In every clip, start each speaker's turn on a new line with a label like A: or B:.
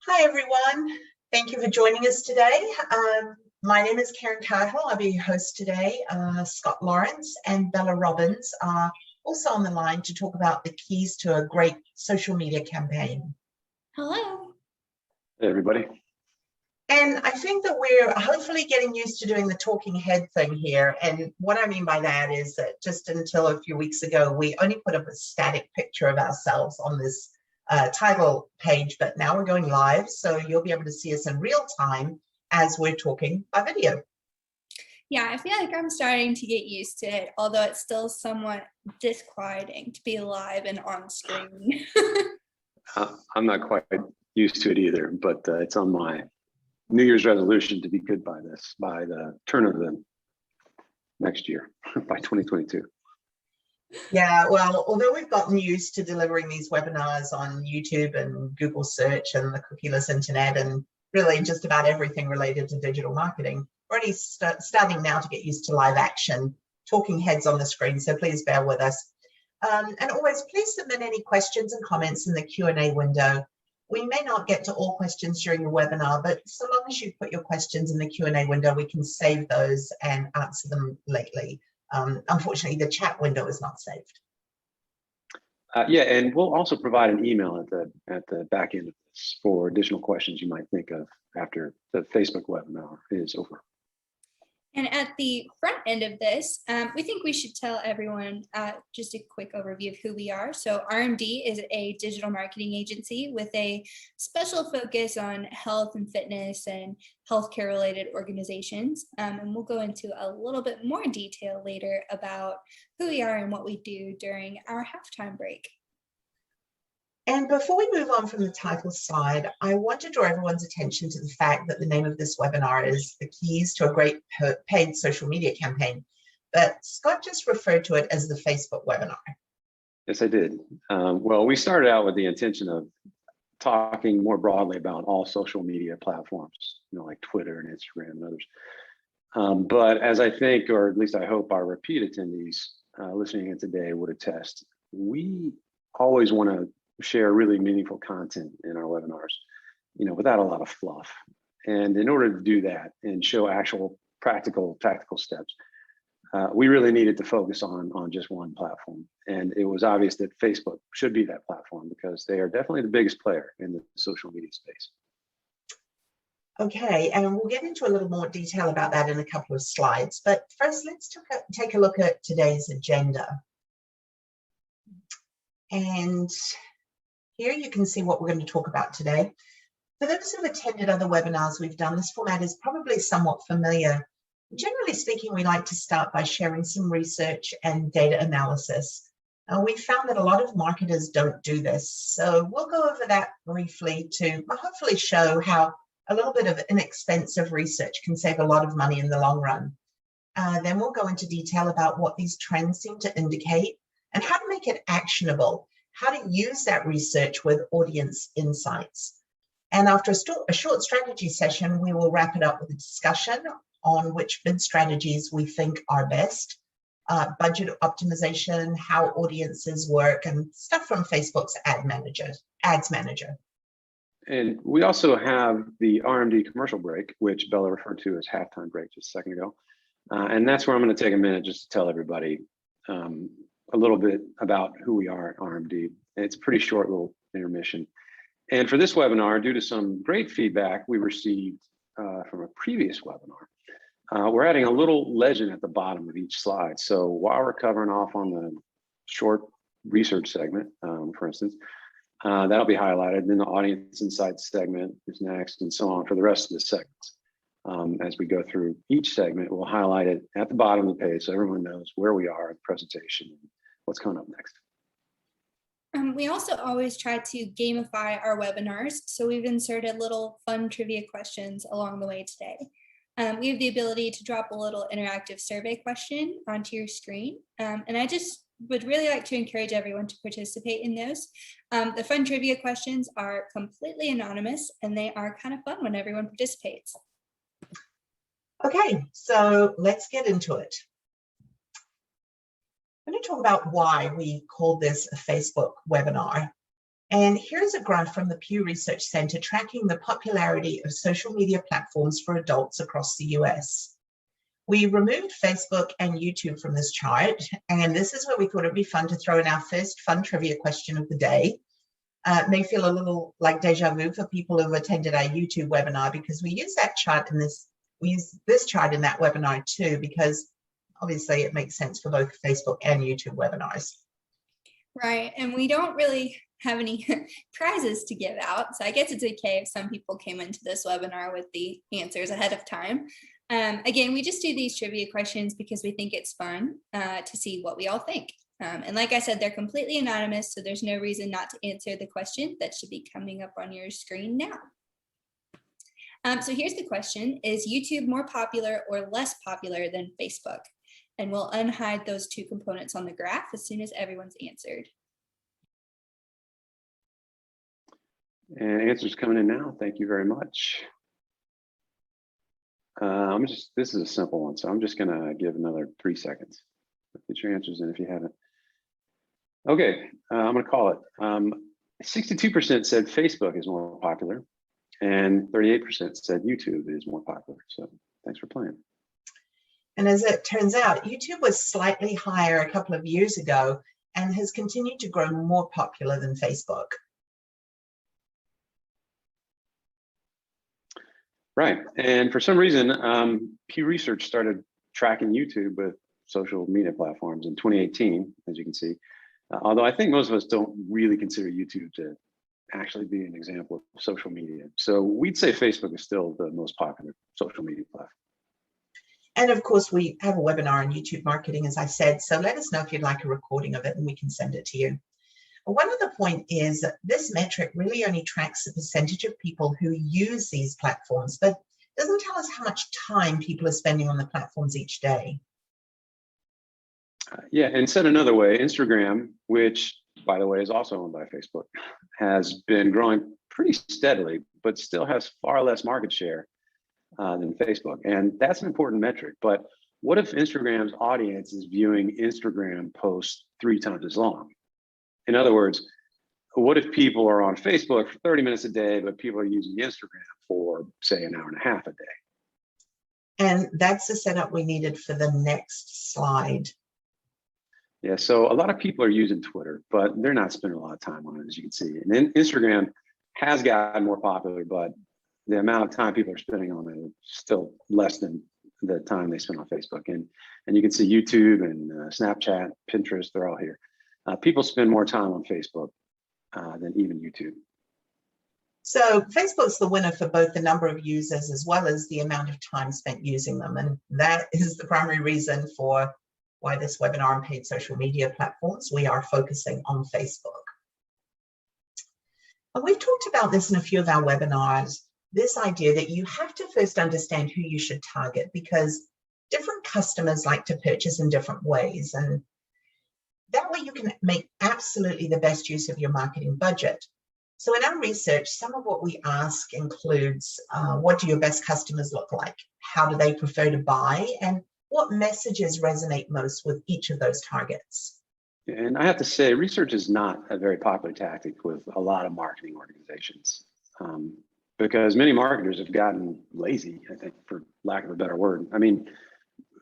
A: Hi, everyone. Thank you for joining us today. My name is Karen Cahill. I'll be your host today. Scott Lawrence and Bella Robbins are also on the line to talk about the keys to a great social media campaign.
B: Hello.
C: Hey, everybody.
A: And I think that we're hopefully getting used to doing the talking head thing here. And what I mean by that is that just until a few weeks ago, we only put up a static picture of ourselves on this title page, but now we're going live, so you'll be able to see us in real time as we're talking by video.
B: Yeah, I feel like I'm starting to get used to it, although it's still somewhat disquieting to be live and on screen.
C: I'm not quite used to it either, but it's on my New Year's resolution to be good by the turn of the next year, by 2022.
A: Yeah, well, although we've gotten used to delivering these webinars on YouTube and Google search and the cookieless internet and really just about everything related to digital marketing, we're already starting now to get used to live action, talking heads on the screen, so please bear with us. And always, please submit any questions and comments in the Q&A window. We may not get to all questions during the webinar, but so long as you put your questions in the Q&A window, we can save those and answer them lately. Unfortunately, the chat window is not saved.
C: Yeah, and we'll also provide an email at the back end of this for additional questions you might think of after the Facebook webinar is over.
B: And at the front end of this, we think we should tell everyone just a quick overview of who we are. So RMD is a digital marketing agency with a special focus on health and fitness and healthcare related organizations. And we'll go into a little bit more detail later about who we are and what we do during our halftime break.
A: And before we move on from the title slide, I want to draw everyone's attention to the fact that the name of this webinar is The Keys to a Great Paid Social Media Campaign. But Scott just referred to it as the Facebook webinar.
C: Yes, I did. Well, we started out with the intention of talking more broadly about all social media platforms, like Twitter and Instagram and others. But as I think, or at least I hope our repeat attendees listening in today would attest, we always want to share really meaningful content in our webinars, without a lot of fluff. And in order to do that and show actual practical, tactical steps, we really needed to focus on just one platform. And it was obvious that Facebook should be that platform because they are definitely the biggest player in the social media space.
A: Okay, and we'll get into a little more detail about that in a couple of slides. But first, let's take a look at today's agenda. And here you can see what we're going to talk about today. For those who've attended other webinars we've done, this format is probably somewhat familiar. Generally speaking, we like to start by sharing some research and data analysis. We found that a lot of marketers don't do this, so we'll go over that briefly to hopefully show how a little bit of inexpensive research can save a lot of money in the long run. Then we'll go into detail about what these trends seem to indicate and how to make it actionable, how to use that research with audience insights. And after a short strategy session, we will wrap it up with a discussion on which bid strategies we think are best, budget optimization, how audiences work, and stuff from Facebook's Ads Manager.
C: And we also have the RMD commercial break, which Bella referred to as halftime break just a second ago. And that's where I'm going to take a minute just to tell everybody a little bit about who we are at RMD. It's a pretty short little intermission. And for this webinar, due to some great feedback we received from a previous webinar, we're adding a little legend at the bottom of each slide. So while we're covering off on the short research segment, for instance, that'll be highlighted. Then the audience insights segment is next, and so on for the rest of the segments. As we go through each segment, we'll highlight it at the bottom of the page so everyone knows where we are in the presentation and what's coming up next.
B: We also always try to gamify our webinars, so we've inserted little fun trivia questions along the way today. We have the ability to drop a little interactive survey question onto your screen, and I just would really like to encourage everyone to participate in those. The fun trivia questions are completely anonymous, and they are kind of fun when everyone participates.
A: Okay, so let's get into it. I'm going to talk about why we called this a Facebook webinar. And here's a graph from the Pew Research Center tracking the popularity of social media platforms for adults across the US. We removed Facebook and YouTube from this chart, and this is where we thought it'd be fun to throw in our first fun trivia question of the day. It may feel a little like deja vu for people who've attended our YouTube webinar, because we use that chart in this, we use this chart in that webinar too, because obviously it makes sense for both Facebook and YouTube webinars.
B: Right, and we don't really have any prizes to give out, so I guess it's okay if some people came into this webinar with the answers ahead of time. Again, we just do these trivia questions because we think it's fun to see what we all think. And like I said, they're completely anonymous, so there's no reason not to answer the question that should be coming up on your screen now. So here's the question: is YouTube more popular or less popular than Facebook? And we'll unhide those two components on the graph as soon as everyone's answered.
C: And answers coming in now. Thank you very much. This is a simple one, so I'm just gonna give another 3 seconds. Get your answers in if you haven't. Okay, I'm gonna call it. 62% said Facebook is more popular, and 38% said YouTube is more popular. So thanks for playing.
A: And as it turns out, YouTube was slightly higher a couple of years ago and has continued to grow more popular than Facebook.
C: Right, and for some reason, Pew Research started tracking YouTube with social media platforms in 2018, as you can see. Although I think most of us don't really consider YouTube to actually be an example of social media. So we'd say Facebook is still the most popular social media platform.
A: And of course, we have a webinar on YouTube marketing, as I said, so let us know if you'd like a recording of it and we can send it to you. One other point is that this metric really only tracks the percentage of people who use these platforms, but doesn't tell us how much time people are spending on the platforms each day.
C: Yeah, and said another way, Instagram, which by the way is also owned by Facebook, has been growing pretty steadily, but still has far less market share than Facebook. And that's an important metric. But what if Instagram's audience is viewing Instagram posts 3 times as long? In other words, what if people are on Facebook for 30 minutes a day, but people are using Instagram for, say, an hour and a half a day?
A: And that's the setup we needed for the next slide.
C: Yeah, so a lot of people are using Twitter, but they're not spending a lot of time on it, as you can see. And then Instagram has gotten more popular, but the amount of time people are spending on it is still less than the time they spend on Facebook. And you can see YouTube and Snapchat, Pinterest, they're all here. People spend more time on Facebook than even YouTube.
A: So Facebook's the winner for both the number of users as well as the amount of time spent using them. And that is the primary reason for why this webinar on paid social media platforms, we are focusing on Facebook. And we've talked about this in a few of our webinars, this idea that you have to first understand who you should target, because different customers like to purchase in different ways. And that way you can make absolutely the best use of your marketing budget. So in our research, some of what we ask includes, what do your best customers look like? How do they prefer to buy? And what messages resonate most with each of those targets?
C: And I have to say, research is not a very popular tactic with a lot of marketing organizations, because many marketers have gotten lazy, I think, for lack of a better word. I mean,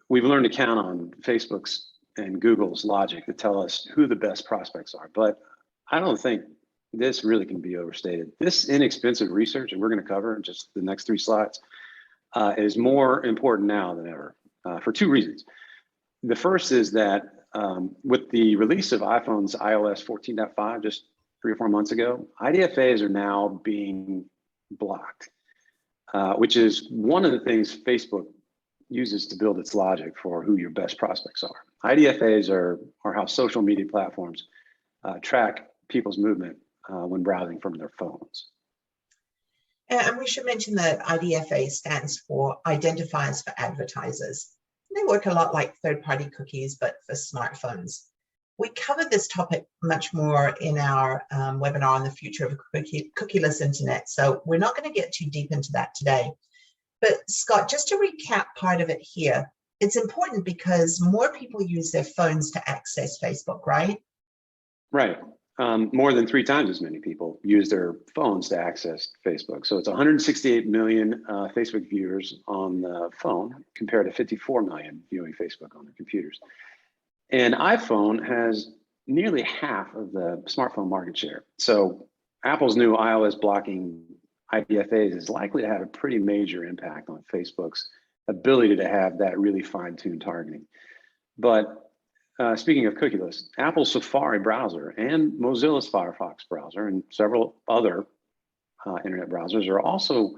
C: we've learned to count on Facebook's and Google's logic to tell us who the best prospects are, but I don't think this really can be overstated. This inexpensive research, and we're going to cover in just the next 3 slides, is more important now than ever for 2 reasons. The first is that with the release of iPhone's iOS 14.5 just 3 or 4 months ago, IDFAs are now being blocked, which is one of the things Facebook uses to build its logic for who your best prospects are. IDFAs are how social media platforms track people's movement when browsing from their phones.
A: And we should mention that IDFA stands for Identifiers for Advertisers. They work a lot like third-party cookies, but for smartphones. We covered this topic much more in our webinar on the future of a cookieless internet, so we're not going to get too deep into that today. But Scott, just to recap part of it here, it's important because more people use their phones to access Facebook, right?
C: Right. more than 3 times as many people use their phones to access Facebook. So it's 168 million Facebook viewers on the phone compared to 54 million viewing Facebook on their computers. And iPhone has nearly half of the smartphone market share. So Apple's new iOS blocking IDFAs is likely to have a pretty major impact on Facebook's ability to have that really fine-tuned targeting. But speaking of cookieless, Apple's Safari browser and Mozilla's Firefox browser and several other internet browsers are also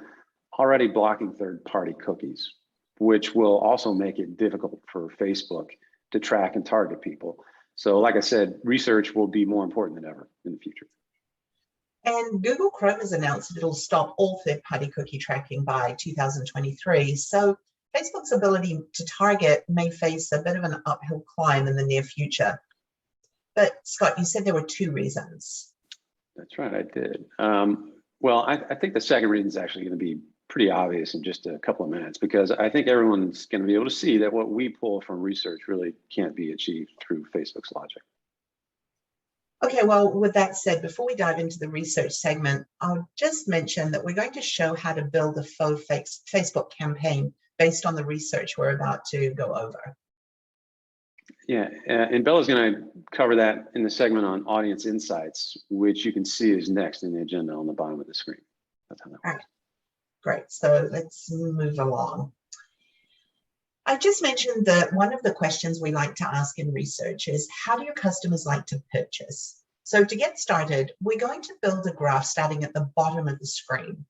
C: already blocking third-party cookies, which will also make it difficult for Facebook to track and target people. So like I said, research will be more important than ever in the future.
A: And Google Chrome has announced that it'll stop all third-party cookie tracking by 2023. So Facebook's ability to target may face a bit of an uphill climb in the near future. But Scott, you said there were 2 reasons.
C: That's right, I did. Well, I think the second reason is actually going to be pretty obvious in just a couple of minutes, because I think everyone's going to be able to see that what we pull from research really can't be achieved through Facebook's logic.
A: Okay, well, with that said, before we dive into the research segment, I'll just mention that we're going to show how to build a faux Facebook campaign based on the research we're about to go over.
C: Yeah, and Bella's going to cover that in the segment on audience insights, which you can see is next in the agenda on the bottom of the screen. That's how that works.
A: All right, great. So let's move along. I just mentioned that one of the questions we like to ask in research is, how do your customers like to purchase? So to get started, we're going to build a graph starting at the bottom of the screen.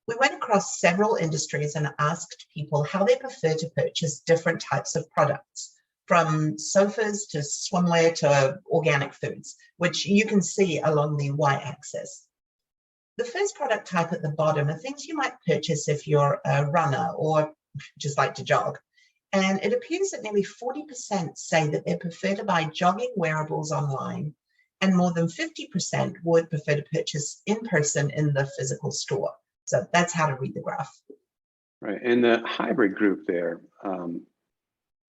A: We went across several industries and asked people how they prefer to purchase different types of products, from sofas to swimwear to organic foods, which you can see along the y-axis. The first product type at the bottom are things you might purchase if you're a runner or just like to jog. And it appears that nearly 40% say that they prefer to buy jogging wearables online, and more than 50% would prefer to purchase in person in the physical store. So that's how to read the graph.
C: Right, and the hybrid group there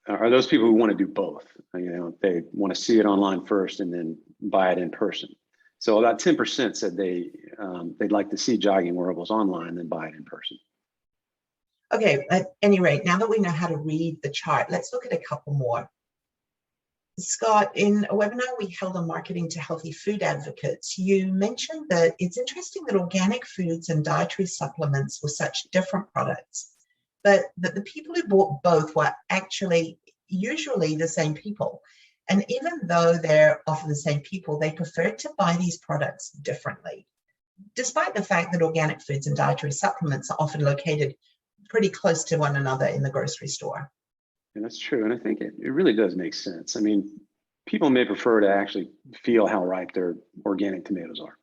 C: are those people who want to do both. You know, they want to see it online first and then buy it in person. So about 10% said they'd like to see jogging wearables online and then buy it in person.
A: Okay, at any rate, now that we know how to read the chart, let's look at a couple more. Scott, in a webinar we held on marketing to healthy food advocates, you mentioned that it's interesting that organic foods and dietary supplements were such different products, but that the people who bought both were actually usually the same people. And even though they're often the same people, they preferred to buy these products differently, despite the fact that organic foods and dietary supplements are often located pretty close to one another in the grocery store.
C: And that's true. And I think it really does make sense. I mean, people may prefer to actually feel how ripe their organic tomatoes are,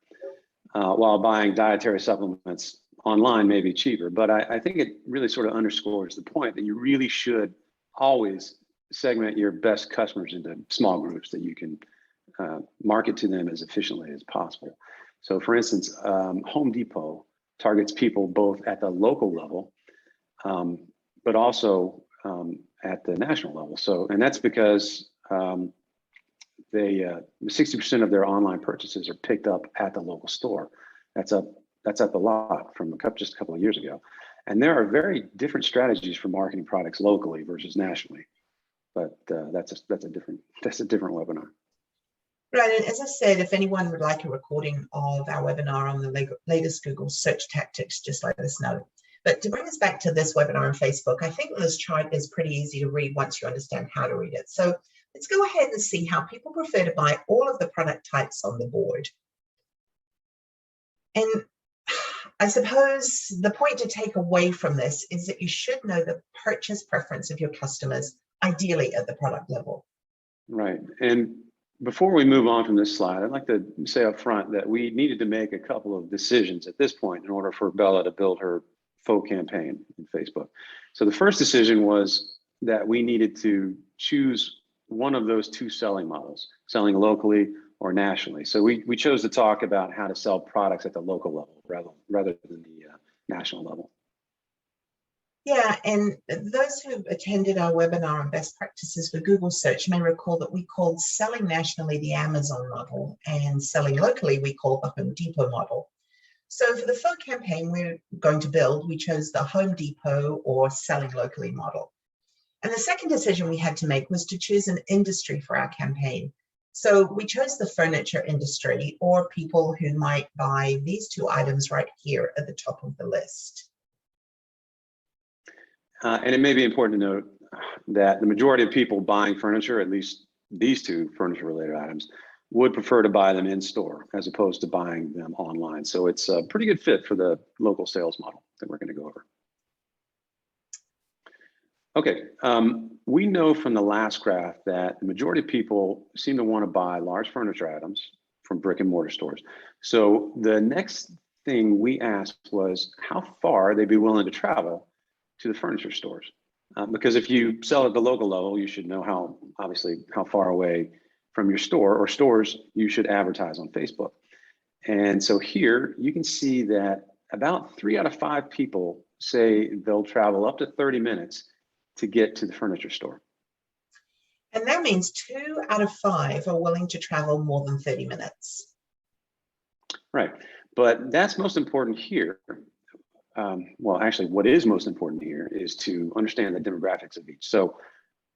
C: while buying dietary supplements online may be cheaper. But I think it really sort of underscores the point that you really should always segment your best customers into small groups that you can market to them as efficiently as possible. So for instance, Home Depot targets people both at the local level, but also at the national level. So, and that's because 60% of their online purchases are picked up at the local store. That's up a lot from just a couple of years ago. And there are very different strategies for marketing products locally versus nationally. But that's a different webinar.
A: Right, and as I said, if anyone would like a recording of our webinar on the latest Google search tactics, just let us know. But to bring us back to this webinar on Facebook, I think this chart is pretty easy to read once you understand how to read it. So let's go ahead and see how people prefer to buy all of the product types on the board. And I suppose the point to take away from this is that you should know the purchase preference of your customers, ideally at the product level.
C: Right, and before we move on from this slide, I'd like to say up front that we needed to make a couple of decisions at this point in order for Bella to build her faux campaign in Facebook. So the first decision was that we needed to choose one of those 2 selling models, selling locally or nationally. So we chose to talk about how to sell products at the local level rather than the national level.
A: Yeah, and those who attended our webinar on best practices for Google search may recall that we called selling nationally the Amazon model and selling locally we called the Home Depot model. So for the phone campaign we're going to build, we chose the Home Depot or selling locally model. And the second decision we had to make was to choose an industry for our campaign. So we chose the furniture industry, or people who might buy these two items right here at the top of the list.
C: And it may be important to note that the majority of people buying furniture, at least these two furniture related items, would prefer to buy them in store as opposed to buying them online. So it's a pretty good fit for the local sales model that we're going to go over. Okay, we know from the last graph that the majority of people seem to want to buy large furniture items from brick and mortar stores. So the next thing we asked was how far they'd be willing to travel to the furniture stores. Because if you sell at the local level, you should know obviously how far away from your store or stores you should advertise on Facebook. And so here you can see that about 3 out of 5 people say they'll travel up to 30 minutes to get to the furniture store.
A: And that means 2 out of 5 are willing to travel more than 30 minutes.
C: Right, but that's most important here. Well, actually, what is most important here is to understand the demographics of each. So,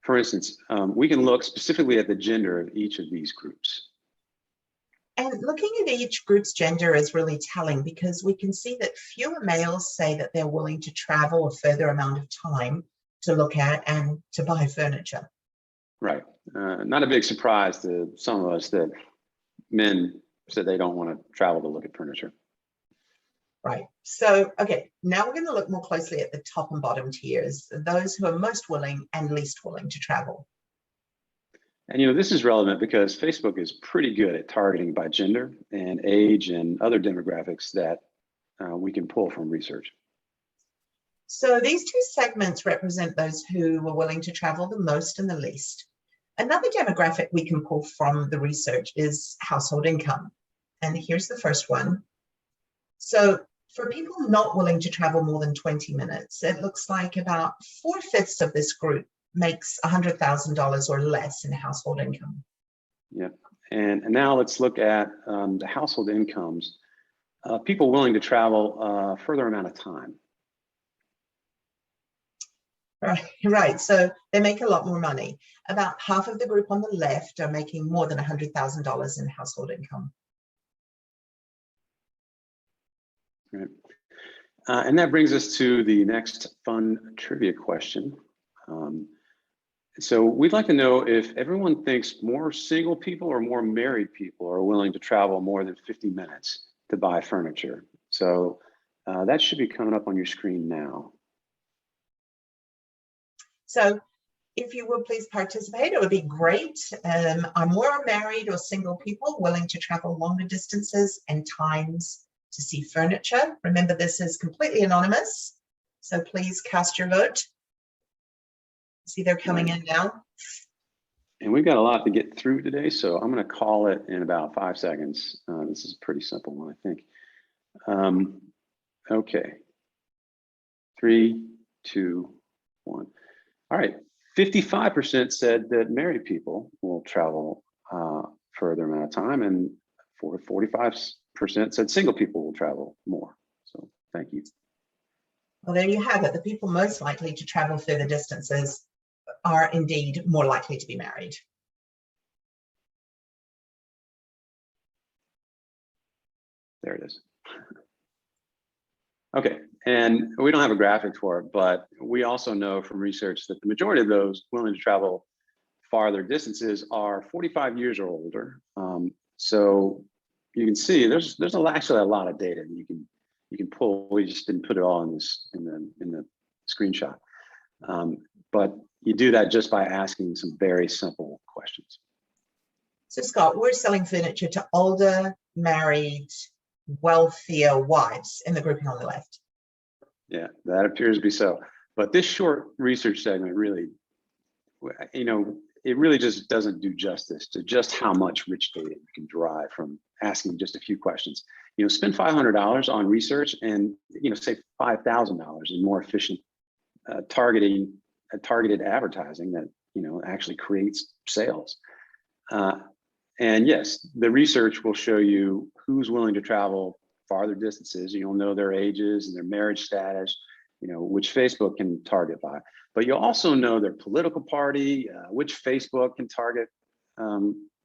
C: for instance, we can look specifically at the gender of each of these groups.
A: And looking at each group's gender is really telling because we can see that fewer males say that they're willing to travel a further amount of time to look at and to buy furniture.
C: Right. Not a big surprise to some of us that men said they don't want to travel to look at furniture.
A: Right. So, okay, now we're going to look more closely at the top and bottom tiers, those who are most willing and least willing to travel.
C: And, you know, this is relevant because Facebook is pretty good at targeting by gender and age and other demographics that we can pull from research.
A: So these two segments represent those who are willing to travel the most and the least. Another demographic we can pull from the research is household income. And here's the first one. So for people not willing to travel more than 20 minutes, it looks like about 4/5 of this group makes $100,000 or less in household income.
C: Yeah, and now let's look at the household incomes. People willing to travel a further amount of time.
A: Right, so they make a lot more money. About half of the group on the left are making more than $100,000 in household income.
C: Right. And that brings us to the next fun trivia question. So we'd like to know if everyone thinks more single people or more married people are willing to travel more than 50 minutes to buy furniture. So that should be coming up on your screen now.
A: So if you will please participate, it would be great. Are more married or single people willing to travel longer distances and times to see furniture? Remember, this is completely anonymous, so please cast your vote. See, they're coming in now.
C: And we've got a lot to get through today, so I'm going to call it in about 5 seconds. This is a pretty simple one, I think. Okay. 3, 2, 1. All right. 55% said that married people will travel further amount of time, and 45% said single people will travel more. So thank you.
A: Well, there you have it. The people most likely to travel further distances are indeed more likely to be married.
C: There it is. Okay, and we don't have a graphic for it, but we also know from research that the majority of those willing to travel farther distances are 45 years or older. So you can see there's actually a lot of data you can pull. We just didn't put it all in the screenshot, but you do that just by asking some very simple questions.
A: So Scott, we're selling furniture to older, married, wealthier wives in the grouping on the left.
C: Yeah, that appears to be so. But this short research segment really, you know, it really just doesn't do justice to just how much rich data you can derive from asking just a few questions. You know, spend $500 on research and, you know, save $5,000 in more efficient targeted advertising that actually creates sales. And yes, the research will show you who's willing to travel farther distances. You'll know their ages and their marriage status, which Facebook can target by. But you'll also know their political party, which Facebook can target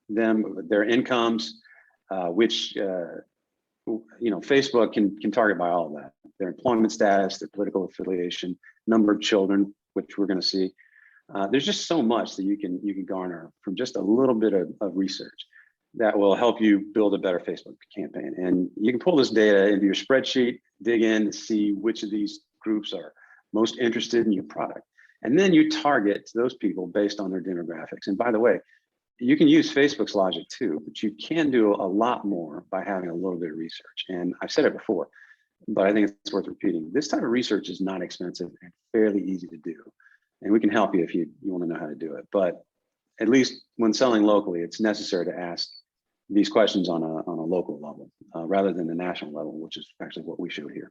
C: them, their incomes, which Facebook can target by all of that. Their employment status, their political affiliation, number of children, which we're going to see. There's just so much that you can garner from just a little bit of research that will help you build a better Facebook campaign. And you can pull this data into your spreadsheet, dig in to see which of these groups are most interested in your product. And then you target those people based on their demographics. And by the way, you can use Facebook's logic too, but you can do a lot more by having a little bit of research. And I've said it before, but I think it's worth repeating. This type of research is not expensive and fairly easy to do. And we can help you if you want to know how to do it. But at least when selling locally, it's necessary to ask these questions on a local level rather than the national level, which is actually what we show here.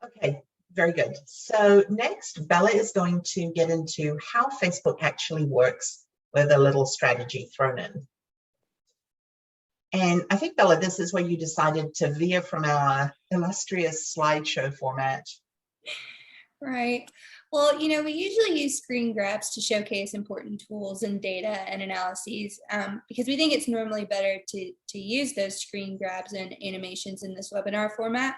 A: Okay, very good. So next, Bella is going to get into how Facebook actually works with a little strategy thrown in. And I think, Bella, this is where you decided to veer from our illustrious slideshow format.
B: Right. Well, we usually use screen grabs to showcase important tools and data and analyses because we think it's normally better to use those screen grabs and animations in this webinar format.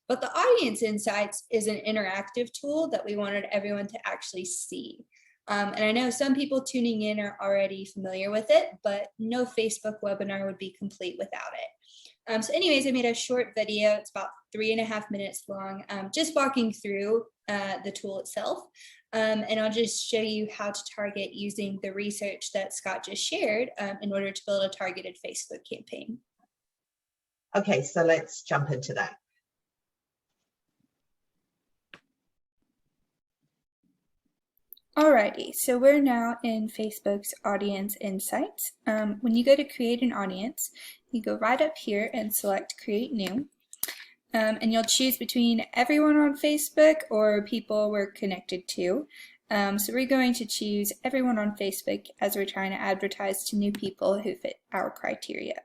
B: But the Audience Insights is an interactive tool that we wanted everyone to actually see. And I know some people tuning in are already familiar with it, but no Facebook webinar would be complete without it. So anyways, I made a short video. It's about 3.5 minutes long, just walking through the tool itself. And I'll just show you how to target using the research that Scott just shared in order to build a targeted Facebook campaign.
A: Okay, so let's jump into that.
B: Alrighty, so we're now in Facebook's Audience Insights. When you go to create an audience, you go right up here and select Create New. And you'll choose between everyone on Facebook or people we're connected to. So we're going to choose everyone on Facebook as we're trying to advertise to new people who fit our criteria.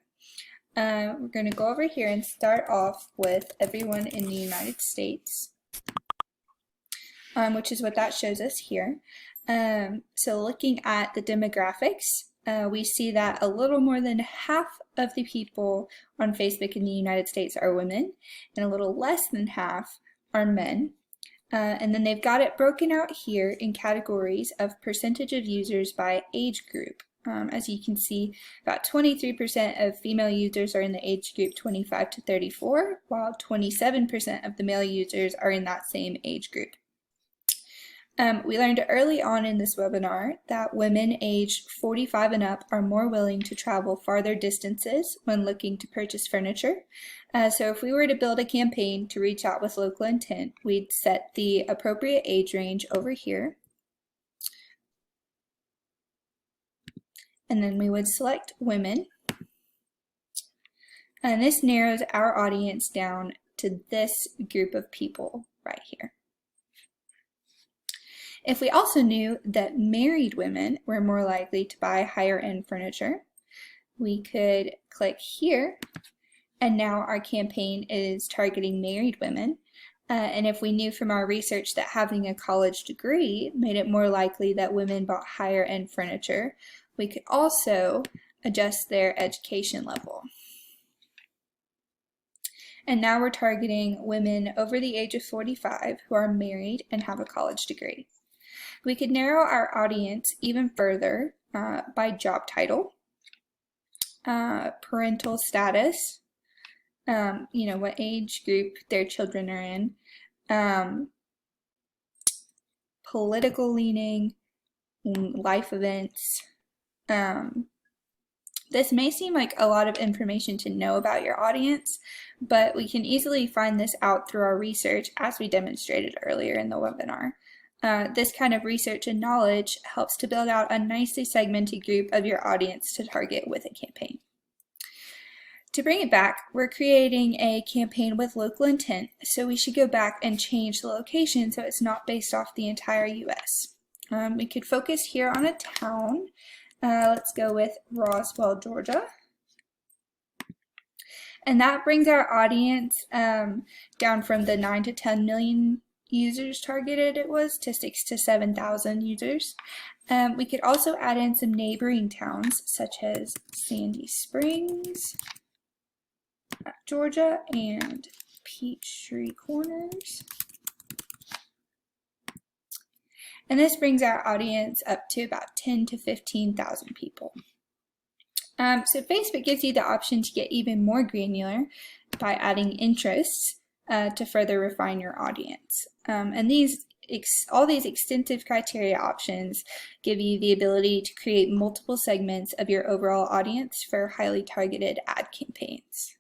B: We're going to go over here and start off with everyone in the United States. Which is what that shows us here. So looking at the demographics, we see that a little more than half of the people on Facebook in the United States are women, and a little less than half are men. And then they've got it broken out here in categories of percentage of users by age group. As you can see, about 23% of female users are in the age group 25 to 34, while 27% of the male users are in that same age group. We learned early on in this webinar that women aged 45 and up are more willing to travel farther distances when looking to purchase furniture. So if we were to build a campaign to reach out with local intent, we'd set the appropriate age range over here. And then we would select women. And this narrows our audience down to this group of people right here. If we also knew that married women were more likely to buy higher end furniture, we could click here, and now our campaign is targeting married women. And if we knew from our research that having a college degree made it more likely that women bought higher end furniture, we could also adjust their education level. And now we're targeting women over the age of 45 who are married and have a college degree. We could narrow our audience even further by job title, parental status, what age group their children are in, political leaning, life events. This may seem like a lot of information to know about your audience, but we can easily find this out through our research as we demonstrated earlier in the webinar. This kind of research and knowledge helps to build out a nicely segmented group of your audience to target with a campaign. To bring it back, we're creating a campaign with local intent, so we should go back and change the location so it's not based off the entire US. We could focus here on a town. Let's go with Roswell, Georgia. And that brings our audience down from the 9 to 10 million users targeted it was to 6 to 7,000 users. We could also add in some neighboring towns such as Sandy Springs, Georgia, and Peachtree Corners. And this brings our audience up to about 10 to 15,000 people. So Facebook gives you the option to get even more granular by adding interests to further refine your audience. And all these extensive criteria options give you the ability to create multiple segments of your overall audience for highly targeted ad campaigns.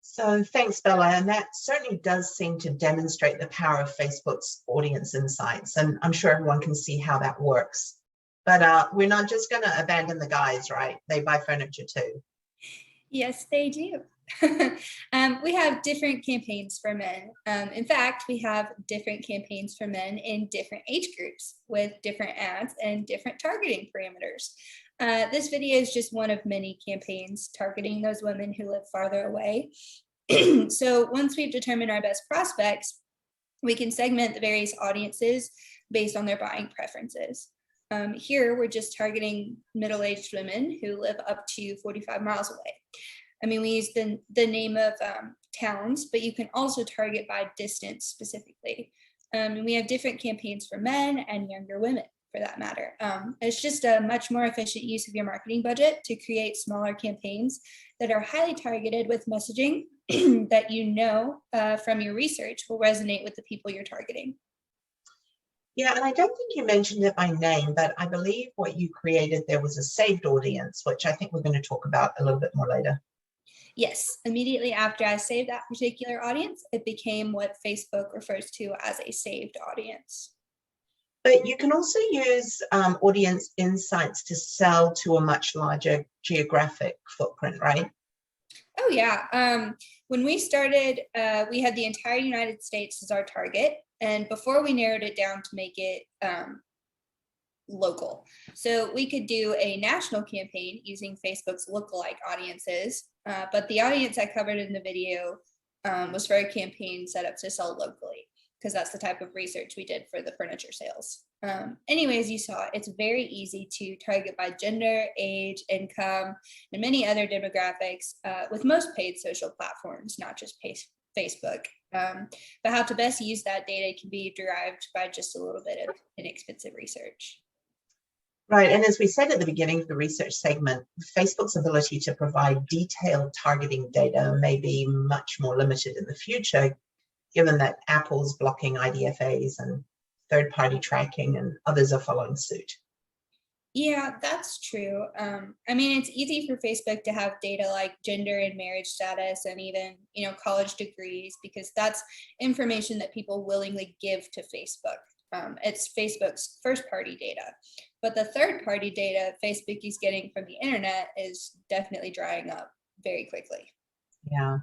A: So thanks, Bella. And that certainly does seem to demonstrate the power of Facebook's audience insights. And I'm sure everyone can see how that works. But we're not just going to abandon the guys, right? They buy furniture too.
B: Yes, they do. We have different campaigns for men. In fact, we have different campaigns for men in different age groups with different ads and different targeting parameters. This video is just one of many campaigns targeting those women who live farther away. So once we've determined our best prospects, we can segment the various audiences based on their buying preferences. Here, we're just targeting middle-aged women who live up to 45 miles away. I mean, we use the name of towns, but you can also target by distance specifically. And we have different campaigns for men and younger women, for that matter. It's just a much more efficient use of your marketing budget to create smaller campaigns that are highly targeted with messaging that you know from your research will resonate with the people you're targeting.
A: Yeah, and I don't think you mentioned it by name, but I believe what you created there was a saved audience, which I think we're going to talk about a little bit more later.
B: Yes, immediately after I saved that particular audience, it became what Facebook refers to as a saved audience.
A: But you can also use audience insights to sell to a much larger geographic footprint, right?
B: Oh yeah, when we started, we had the entire United States as our target. And before we narrowed it down to make it local. So we could do a national campaign using Facebook's lookalike audiences, but the audience I covered in the video was for a campaign set up to sell locally, because that's the type of research we did for the furniture sales. Anyways, you saw it's very easy to target by gender, age, income, and many other demographics with most paid social platforms, not just Facebook. But how to best use that data can be derived by just a little bit of inexpensive research.
A: Right, and as we said at the beginning of the research segment, Facebook's ability to provide detailed targeting data may be much more limited in the future, given that Apple's blocking IDFAs and third-party tracking and others are following suit.
B: Yeah, that's true. I mean, it's easy for Facebook to have data like gender and marriage status and even, college degrees, because that's information that people willingly give to Facebook. It's Facebook's first-party data. But the third-party data Facebook is getting from the internet is definitely drying up very quickly.
A: Yeah.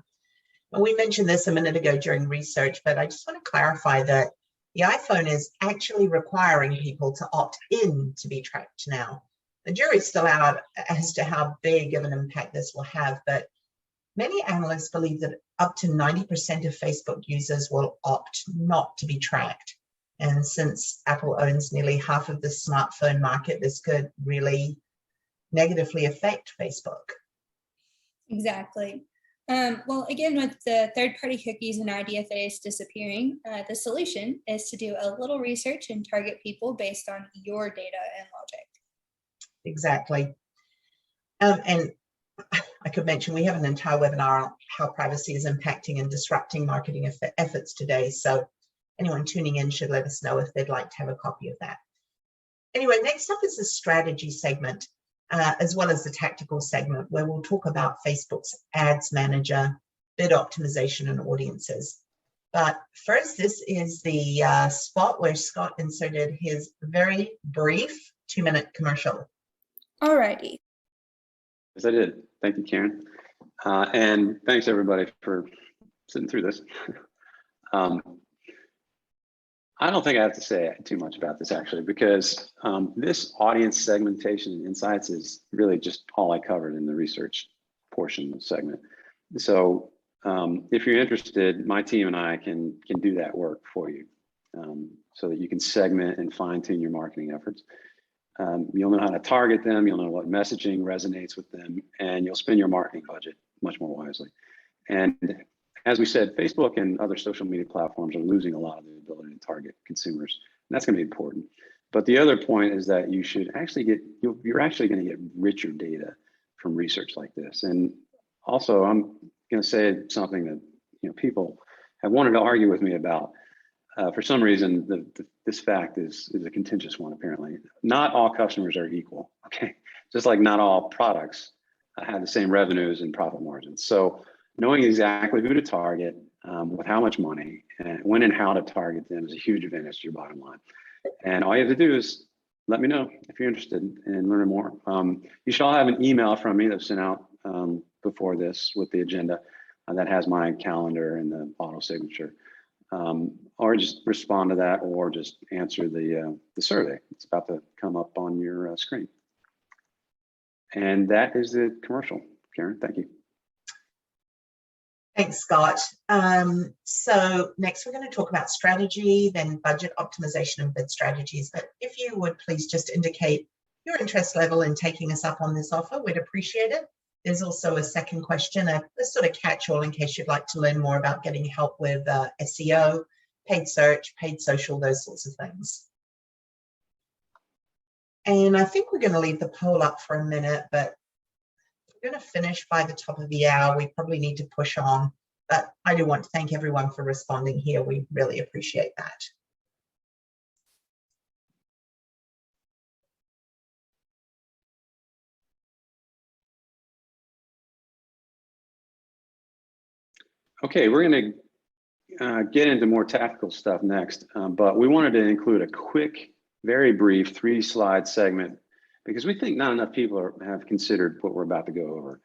A: Well, we mentioned this a minute ago during research, but I just want to clarify that the iPhone is actually requiring people to opt in to be tracked now. The jury's still out as to how big of an impact this will have, but many analysts believe that up to 90% of Facebook users will opt not to be tracked. And since Apple owns nearly half of the smartphone market, this could really negatively affect Facebook.
B: Exactly. Well, again, with the third-party cookies and IDFAs disappearing, the solution is to do a little research and target people based on your data and logic.
A: Exactly. And I could mention we have an entire webinar on how privacy is impacting and disrupting marketing efforts today. So anyone tuning in should let us know if they'd like to have a copy of that. Anyway, next up is the strategy segment. As well as the tactical segment, where we'll talk about Facebook's Ads Manager, bid optimization, and audiences. But first, this is the spot where Scott inserted his very brief 2-minute commercial.
B: Alrighty.
C: Yes, I did. Thank you, Karen. And thanks everybody for sitting through this. I don't think I have to say too much about this actually, because this audience segmentation and insights is really just all I covered in the research portion of the segment. So if you're interested, my team and I can do that work for you so that you can segment and fine tune your marketing efforts. You'll know how to target them, you'll know what messaging resonates with them, and you'll spend your marketing budget much more wisely. And as we said, Facebook and other social media platforms are losing a lot of the ability to target consumers. And that's going to be important. But the other point is that you should actually you're actually going to get richer data from research like this. And also, I'm going to say something that people have wanted to argue with me about. For some reason, this fact is a contentious one, apparently. Not all customers are equal, okay? Just like not all products have the same revenues and profit margins. So knowing exactly who to target, with how much money, and when and how to target them is a huge advantage to your bottom line. And all you have to do is let me know if you're interested in learning more. You should all have an email from me that was sent out before this with the agenda that has my calendar and the auto signature. Or just respond to that, or just answer the survey. It's about to come up on your screen. And that is the commercial. Karen, thank you.
A: Thanks, Scott. So next we're going to talk about strategy, then budget optimization and bid strategies. But if you would please just indicate your interest level in taking us up on this offer, we'd appreciate it. There's also a second question, a sort of catch-all in case you'd like to learn more about getting help with SEO, paid search, paid social, those sorts of things. And I think we're going to leave the poll up for a minute, but we're going to finish by the top of the hour. We probably need to push on, but I do want to thank everyone for responding here. We really appreciate that.
C: Okay, we're going to get into more tactical stuff next, but we wanted to include a quick, very brief 3-slide segment because we think not enough people have considered what we're about to go over.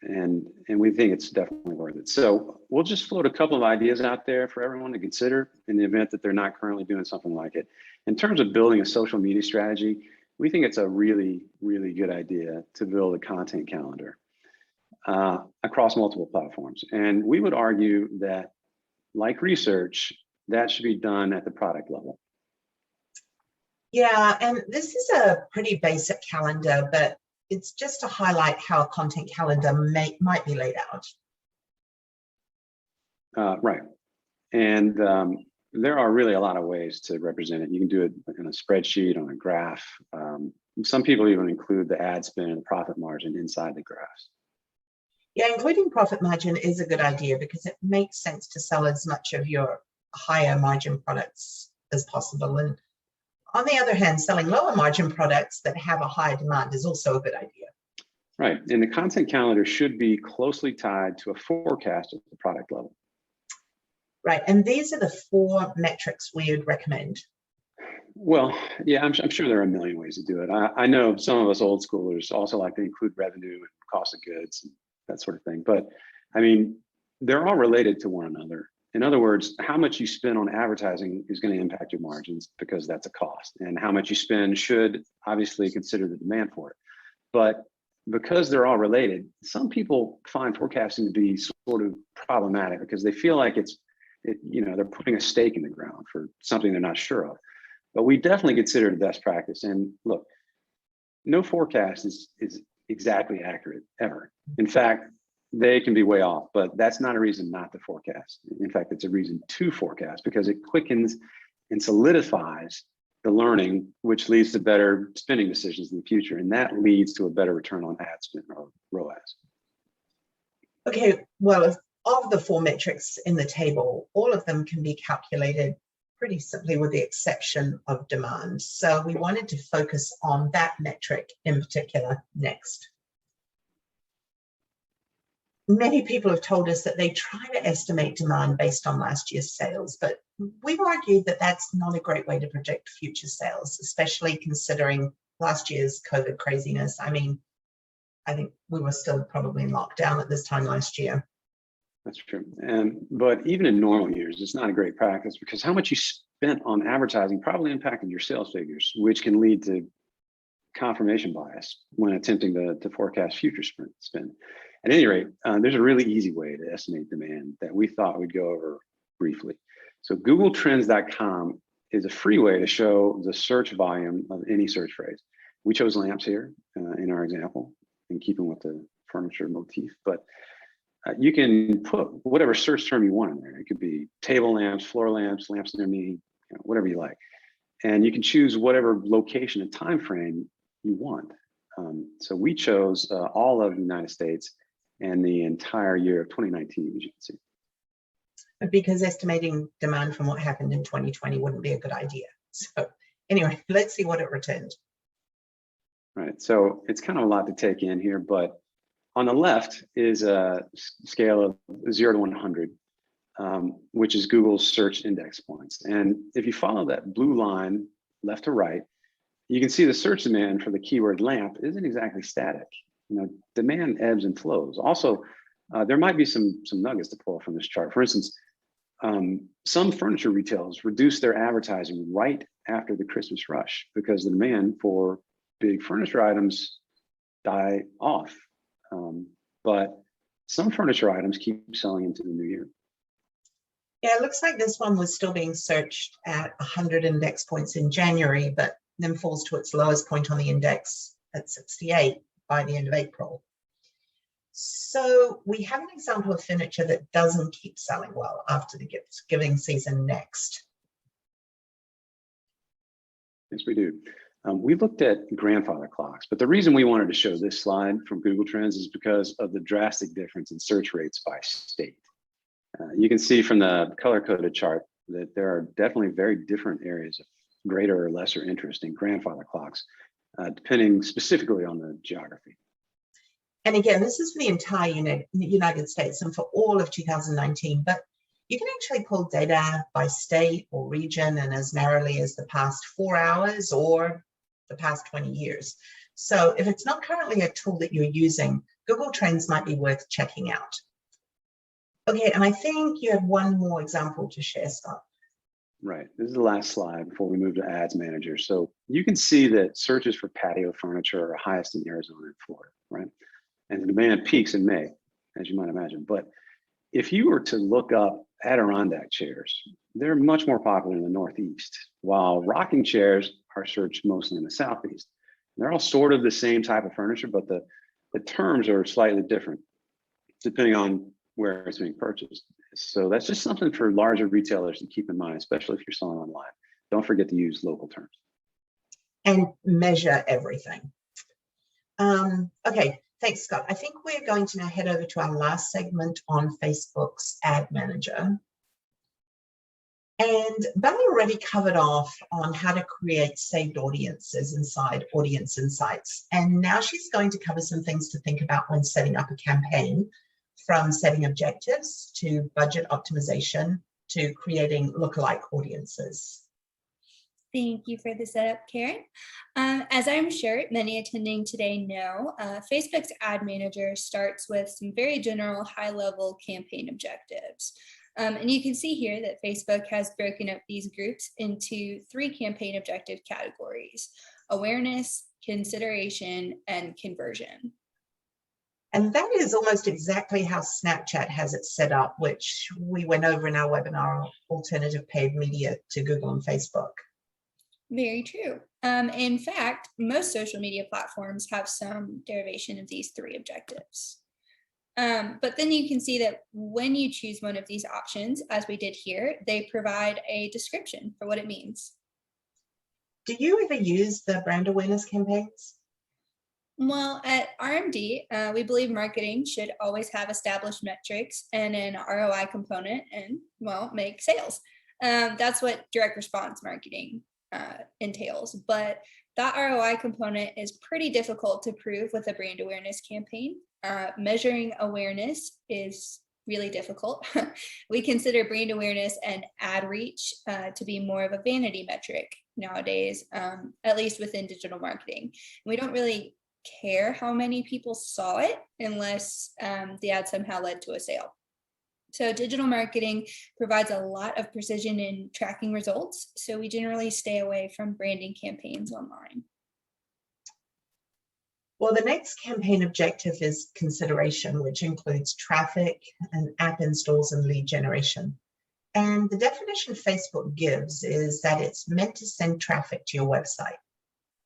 C: And we think it's definitely worth it. So we'll just float a couple of ideas out there for everyone to consider in the event that they're not currently doing something like it. In terms of building a social media strategy, we think it's a really, really good idea to build a content calendar across multiple platforms. And we would argue that, like research, that should be done at the product level.
A: Yeah, and this is a pretty basic calendar, but it's just to highlight how a content calendar might be laid out.
C: Right. And there are really a lot of ways to represent it. You can do it in a spreadsheet, on a graph. Some people even include the ad spend and profit margin inside the graphs.
A: Yeah, including profit margin is a good idea because it makes sense to sell as much of your higher margin products as possible. And on the other hand, selling lower margin products that have a higher demand is also a good idea.
C: Right, and the content calendar should be closely tied to a forecast at the product level.
A: Right, and these are the 4 metrics we would recommend.
C: Well, yeah, I'm sure there are a million ways to do it. I know some of us old schoolers also like to include revenue and cost of goods and that sort of thing. But I mean, they're all related to one another. In other words, how much you spend on advertising is going to impact your margins because that's a cost. And how much you spend should obviously consider the demand for it. But because they're all related, some people find forecasting to be sort of problematic because they feel like they're putting a stake in the ground for something they're not sure of. But we definitely consider it a best practice. And look, no forecast is exactly accurate ever. In fact, they can be way off, but that's not a reason not to forecast. In fact, it's a reason to forecast because it quickens and solidifies the learning, which leads to better spending decisions in the future. And that leads to a better return on ad spend or ROAS.
A: Okay, well, of the 4 metrics in the table, all of them can be calculated pretty simply with the exception of demand. So we wanted to focus on that metric in particular next. Many people have told us that they try to estimate demand based on last year's sales, but we've argued that that's not a great way to predict future sales, especially considering last year's COVID craziness. I mean, I think we were still probably in lockdown at this time last year.
C: That's true. But even in normal years, it's not a great practice because how much you spent on advertising probably impacted your sales figures, which can lead to confirmation bias when attempting to forecast future spend. At any rate, there's a really easy way to estimate demand that we thought we'd go over briefly. So GoogleTrends.com is a free way to show the search volume of any search phrase. We chose lamps here in our example, in keeping with the furniture motif, but you can put whatever search term you want in there. It could be table lamps, floor lamps, lamps near me, whatever you like. And you can choose whatever location and time frame you want. So we chose all of the United States and the entire year of 2019, as you can see.
A: Because estimating demand from what happened in 2020 wouldn't be a good idea. So anyway, let's see what it returned.
C: Right, so it's kind of a lot to take in here, but on the left is a scale of 0 to 100, which is Google's search index points. And if you follow that blue line left to right, you can see the search demand for the keyword lamp isn't exactly static. Demand ebbs and flows. Also, there might be some nuggets to pull from this chart. For instance, some furniture retailers reduce their advertising right after the Christmas rush because the demand for big furniture items die off. But some furniture items keep selling into the new year.
A: Yeah, it looks like this one was still being searched at 100 index points in January, but then falls to its lowest point on the index at 68 by the end of April. So we have an example of furniture that doesn't keep selling well after the giving season next.
C: Yes, we do. We looked at grandfather clocks, but the reason we wanted to show this slide from Google Trends is because of the drastic difference in search rates by state. You can see from the color-coded chart that there are definitely very different areas of greater or lesser interest in grandfather clocks, depending specifically on the geography.
A: And again, this is for the entire United States and for all of 2019, but you can actually pull data by state or region and as narrowly as the past 4 hours or the past 20 years. So if it's not currently a tool that you're using, Google Trends might be worth checking out. Okay, and I think you have one more example to share, Scott.
C: Right, this is the last slide before we move to Ads Manager. So you can see that searches for patio furniture are highest in Arizona and Florida, right? And the demand peaks in May, as you might imagine. But if you were to look up Adirondack chairs, they're much more popular in the Northeast, while rocking chairs are searched mostly in the Southeast. They're all sort of the same type of furniture, but the terms are slightly different depending on where it's being purchased. So that's just something for larger retailers to keep in mind, especially if you're selling online. Don't forget to use local terms.
A: And measure everything. Okay, thanks, Scott. I think we're going to now head over to our last segment on Facebook's Ad Manager. And Bella already covered off on how to create saved audiences inside Audience Insights. And now she's going to cover some things to think about when setting up a campaign, from setting objectives to budget optimization to creating lookalike audiences.
B: Thank you for the setup, Karen. As I'm sure many attending today know, Facebook's Ad Manager starts with some very general high-level campaign objectives. And you can see here that Facebook has broken up these groups into 3 campaign objective categories: awareness, consideration, and conversion.
A: And that is almost exactly how Snapchat has it set up, which we went over in our webinar, Alternative Paid Media to Google and Facebook.
B: Very true. In fact, most social media platforms have some derivation of these 3 objectives. But then you can see that when you choose one of these options, as we did here, they provide a description for what it means.
A: Do you ever use the brand awareness campaigns?
B: Well, at RMD, we believe marketing should always have established metrics and an ROI component and, well, make sales. That's what direct response marketing entails. But that ROI component is pretty difficult to prove with a brand awareness campaign. Measuring awareness is really difficult. We consider brand awareness and ad reach to be more of a vanity metric nowadays, at least within digital marketing. We don't really care how many people saw it unless the ad somehow led to a sale. So digital marketing provides a lot of precision in tracking results, so we generally stay away from branding campaigns online.
A: Well, the next campaign objective is consideration, which includes traffic and app installs and lead generation. And the definition Facebook gives is that it's meant to send traffic to your website.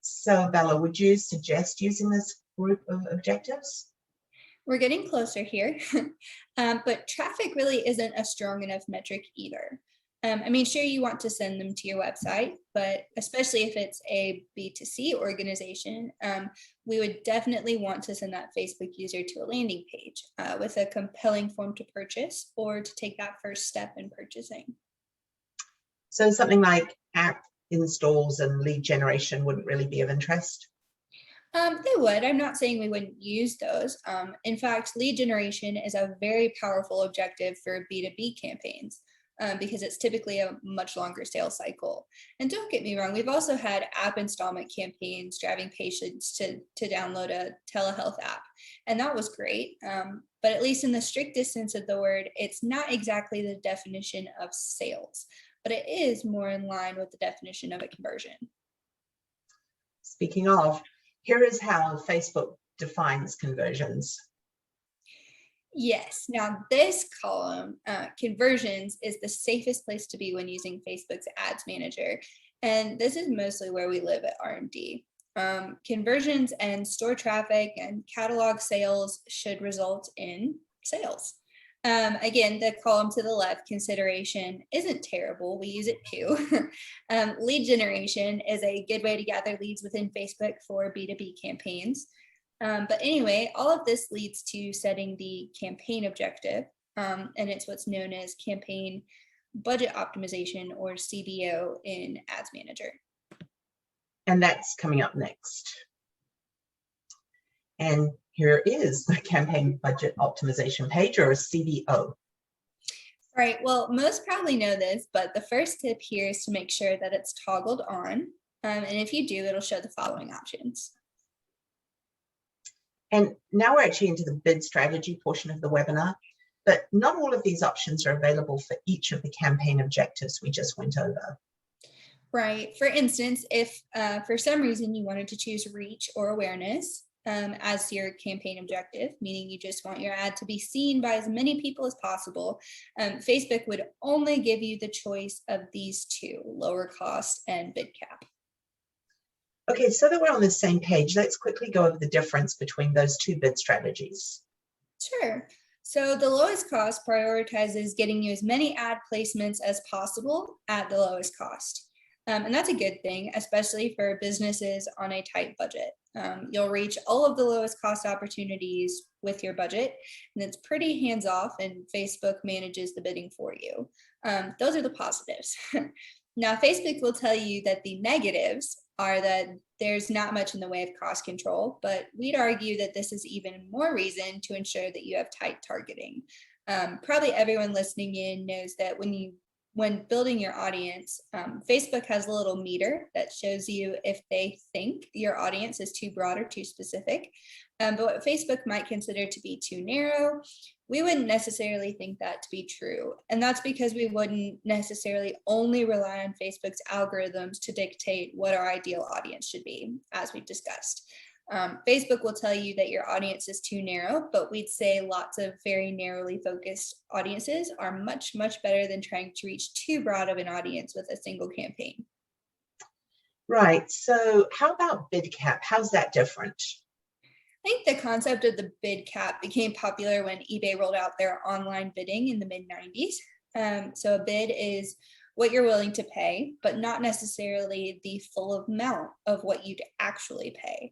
A: So Bella, would you suggest using this group of objectives?
B: We're getting closer here, but traffic really isn't a strong enough metric either. I mean, sure, you want to send them to your website, but especially if it's a B2C organization, we would definitely want to send that Facebook user to a landing page with a compelling form to purchase or to take that first step in purchasing.
A: So something like app installs and lead generation wouldn't really be of interest?
B: They would. I'm not saying we wouldn't use those. In fact, lead generation is a very powerful objective for B2B campaigns. Because it's typically a much longer sales cycle. And don't get me wrong, we've also had app installment campaigns driving patients to download a telehealth app. And that was great. But at least in the strictest sense of the word, it's not exactly the definition of sales, but it is more in line with the definition of a conversion.
A: Speaking of, here is how Facebook defines conversions.
B: Yes, now this column, conversions, is the safest place to be when using Facebook's Ads Manager. And this is mostly where we live at RMD. Conversions and store traffic and catalog sales should result in sales. Again, the column to the left, consideration, isn't terrible. We use it too. Lead generation is a good way to gather leads within Facebook for B2B campaigns. But anyway, all of this leads to setting the campaign objective, and it's what's known as campaign budget optimization, or CBO, in Ads Manager.
A: And that's coming up next. And here is the campaign budget optimization page, or a CBO.
B: Right, well, most probably know this, but the first tip here is to make sure that it's toggled on. And if you do, it'll show the following options.
A: And now we're actually into the bid strategy portion of the webinar, but not all of these options are available for each of the campaign objectives we just went over.
B: Right. For instance, if for some reason you wanted to choose reach or awareness as your campaign objective, meaning you just want your ad to be seen by as many people as possible, Facebook would only give you the choice of these two, lower cost and bid cap.
A: Okay, so that we're on the same page, let's quickly go over the difference between those two bid strategies.
B: Sure. So the lowest cost prioritizes getting you as many ad placements as possible at the lowest cost. And that's a good thing, especially for businesses on a tight budget. You'll reach all of the lowest cost opportunities with your budget, and it's pretty hands-off, and Facebook manages the bidding for you. Those are the positives. Now, Facebook will tell you that the negatives are that there's not much in the way of cost control, but we'd argue that this is even more reason to ensure that you have tight targeting. Probably everyone listening in knows that when building your audience, Facebook has a little meter that shows you if they think your audience is too broad or too specific. But what Facebook might consider to be too narrow, we wouldn't necessarily think that to be true. And that's because we wouldn't necessarily only rely on Facebook's algorithms to dictate what our ideal audience should be, as we've discussed. Facebook will tell you that your audience is too narrow, but we'd say lots of very narrowly focused audiences are much, much better than trying to reach too broad of an audience with a single campaign.
A: Right, so how about bid cap? How's that different?
B: I think the concept of the bid cap became popular when eBay rolled out their online bidding in the mid-90s. So a bid is what you're willing to pay, but not necessarily the full amount of what you'd actually pay.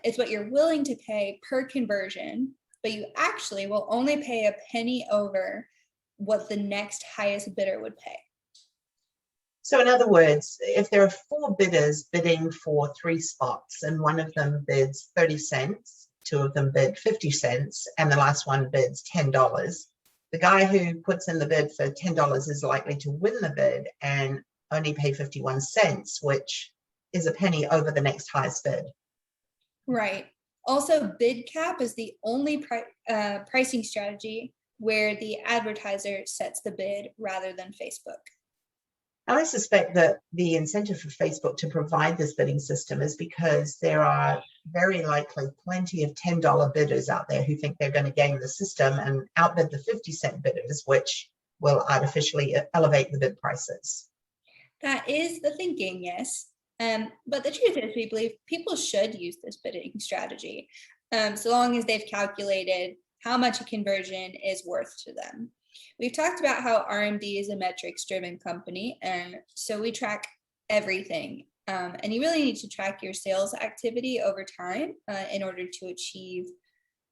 B: It's what you're willing to pay per conversion, but you actually will only pay a penny over what the next highest bidder would pay.
A: So in other words, if there are 4 bidders bidding for 3 spots and one of them bids 30 cents, 2 of them bid 50 cents, and the last one bids $10, the guy who puts in the bid for $10 is likely to win the bid and only pay 51 cents, which is a penny over the next highest bid.
B: Right. Also, bid cap is the only pricing strategy where the advertiser sets the bid rather than Facebook.
A: I suspect that the incentive for Facebook to provide this bidding system is because there are very likely plenty of $10 bidders out there who think they're going to game the system and outbid the 50-cent bidders, which will artificially elevate the bid prices.
B: That is the thinking, yes. But the truth is, we believe people should use this bidding strategy, so long as they've calculated how much a conversion is worth to them. We've talked about how RMD is a metrics-driven company, and so we track everything. And you really need to track your sales activity over time in order to achieve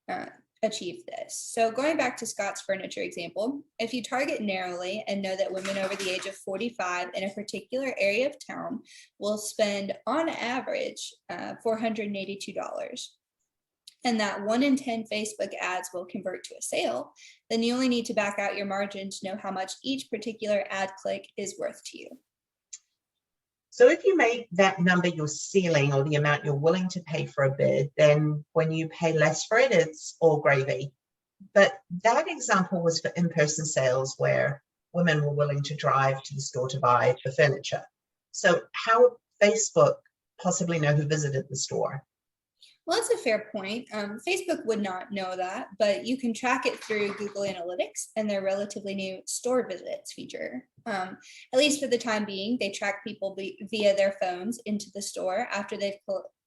B: this. So going back to Scott's furniture example, if you target narrowly and know that women over the age of 45 in a particular area of town will spend on average $482, and that 1 in 10 Facebook ads will convert to a sale, then you only need to back out your margin to know how much each particular ad click is worth to you.
A: So if you make that number your ceiling or the amount you're willing to pay for a bid, then when you pay less for it, it's all gravy. But that example was for in-person sales where women were willing to drive to the store to buy the furniture. So how would Facebook possibly know who visited the store?
B: Well, that's a fair point. Facebook would not know that, but you can track it through Google Analytics and their relatively new store visits feature. At least for the time being, they track people via their phones into the store after they've